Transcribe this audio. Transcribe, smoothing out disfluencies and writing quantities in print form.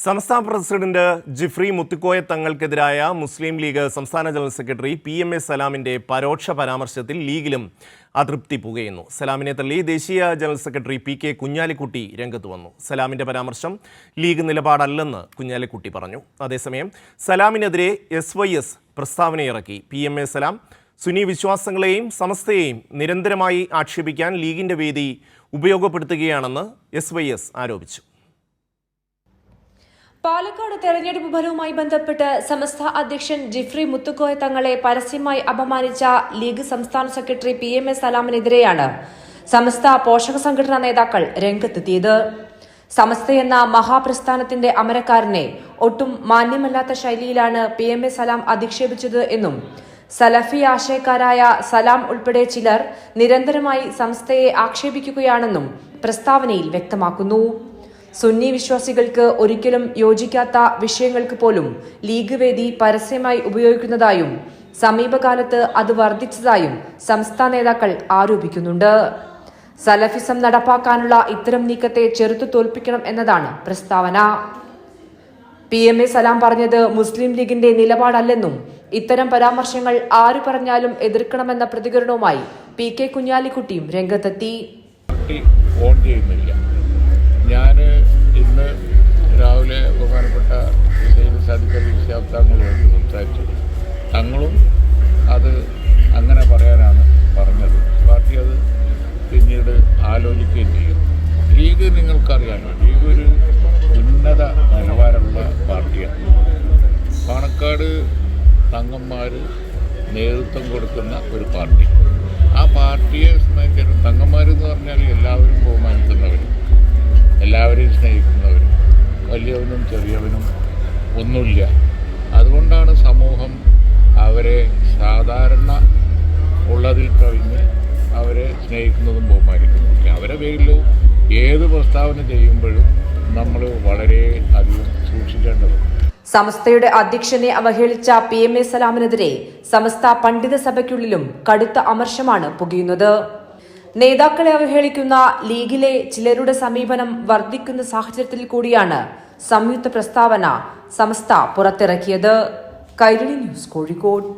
സംസ്ഥാന പ്രസിഡന്റ് ജിഫ്രി മുത്തുക്കോയ തങ്ങൾക്കെതിരായ മുസ്ലിം ലീഗ് സംസ്ഥാന general secretary PMA സലാമിന്റെ പരോക്ഷ പരാമർശത്തിൽ ലീഗിലും അതൃപ്തി പുകയുന്നു. സലാമിനെ തള്ളി ദേശീയ ജനറൽ സെക്രട്ടറി PK കുഞ്ഞാലിക്കുട്ടി രംഗത്ത് വന്നു. സലാമിന്റെ പരാമർശം ലീഗ് നിലപാടല്ലെന്ന് കുഞ്ഞാലിക്കുട്ടി പറഞ്ഞു. അതേസമയം സലാമിനെതിരെ SYS പ്രസ്താവനയിറക്കി. PMA സലാം സുന്നി വിശ്വാസങ്ങളെയും സമസ്തയെയും നിരന്തരമായി ആക്ഷേപിക്കാൻ ലീഗിന്റെ വേദി ഉപയോഗപ്പെടുത്തുകയാണെന്ന് SYS ആരോപിച്ചു. പാലക്കാട് തെരഞ്ഞെടുപ്പ് ഫലവുമായി ബന്ധപ്പെട്ട് സമസ്ത അധ്യക്ഷൻ ജിഫ്രി മുത്തുക്കോയ തങ്ങളെ പരസ്യമായി അപമാനിച്ച ലീഗ് സംസ്ഥാന സെക്രട്ടറി PMA സലാമിനെതിരെയാണ് സമസ്ത പോഷക സംഘടനാ നേതാക്കൾ രംഗത്തെത്തിയത്. സമസ്തയെന്ന മഹാപ്രസ്ഥാനത്തിന്റെ അമരക്കാരനെ ഒട്ടും മാന്യമല്ലാത്ത ശൈലിയിലാണ് PMA സലാം അധിക്ഷേപിച്ചത് എന്നും സലഫി ആശയക്കാരായ സലാം ഉൾപ്പെടെ ചിലർ നിരന്തരമായി സമസ്തയെ ആക്ഷേപിക്കുകയാണെന്നും പ്രസ്താവനയിൽ വ്യക്തമാക്കുന്നു. സുന്നി വിശ്വാസികൾക്ക് ഒരിക്കലും യോജിക്കാത്ത വിഷയങ്ങൾക്ക് പോലും ലീഗ് വേദി പരസ്യമായി ഉപയോഗിക്കുന്നതായും സമീപകാലത്ത് അത് വർദ്ധിച്ചതായും സംസ്ഥാന നേതാക്കൾ ആരോപിക്കുന്നുണ്ട്. സലഫിസം നടപ്പാക്കാനുള്ള ഇത്തരം നീക്കത്തെ ചെറുത്തു തോൽപ്പിക്കണം എന്നതാണ് പ്രസ്താവന. PMA സലാം പറഞ്ഞത് മുസ്ലിം ലീഗിന്റെ നിലപാടല്ലെന്നും ഇത്തരം പരാമർശങ്ങൾ ആര് പറഞ്ഞാലും എതിർക്കണമെന്ന പ്രതികരണവുമായി PK കുഞ്ഞാലിക്കുട്ടിയും രംഗത്തെത്തി. ഞാൻ ഇന്ന് രാവിലെ ബഹുമാനപ്പെട്ട തങ്ങളുമായിട്ട് സംസാരിച്ചു. തങ്ങളും അത് അങ്ങനെ പറയാനാണ് പറഞ്ഞത്. പാർട്ടി അത് പിന്നീട് ആലോചിക്കുകയും ചെയ്യും. ലീഗ് നിങ്ങൾക്കറിയാമല്ലോ, ലീഗ് ഒരു ഉന്നത നിലവാരമുള്ള പാർട്ടിയാണ്. പാണക്കാട് തങ്ങന്മാർ നേതൃത്വം കൊടുക്കുന്ന ഒരു പാർട്ടി. ആ പാർട്ടിയെ സ്നേഹിക്കുന്ന തങ്ങന്മാരെന്ന് പറഞ്ഞാൽ എല്ലാവരും ബഹുമാനിക്കുന്നവരും എല്ലാവരെയും സ്നേഹിക്കുന്നവരും, വലിയവനും ചെറിയവനും ഒന്നുമില്ല. അതുകൊണ്ടാണ് സമൂഹം അവരെ സാധാരണ ഉള്ളതിൽ കവിഞ്ഞ് അവരെ സ്നേഹിക്കുന്നതും ബഹുമാനിക്കുന്നതും. അവരെ പേരിൽ ഏത് പ്രസ്താവന ചെയ്യുമ്പോഴും നമ്മൾ വളരെ അധികം സൂക്ഷിക്കേണ്ടതുണ്ട്. സമസ്തയുടെ അധ്യക്ഷനെ അവഹേളിച്ച PMA സലാമിനെതിരെ സമസ്ത പണ്ഡിത സഭയ്ക്കുള്ളിലും കടുത്ത അമർഷമാണ് പുകയുന്നത്. നേതാക്കളെ അവഹേളിക്കുന്ന ലീഗിലെ ചിലരുടെ സമീപനം വർദ്ധിക്കുന്ന സാഹചര്യത്തിൽ കൂടിയാണ് സംയുക്ത പ്രസ്താവന സമസ്ത പുറത്തിറക്കിയത്. കൈരളി ന്യൂസ്, കോഴിക്കോട്.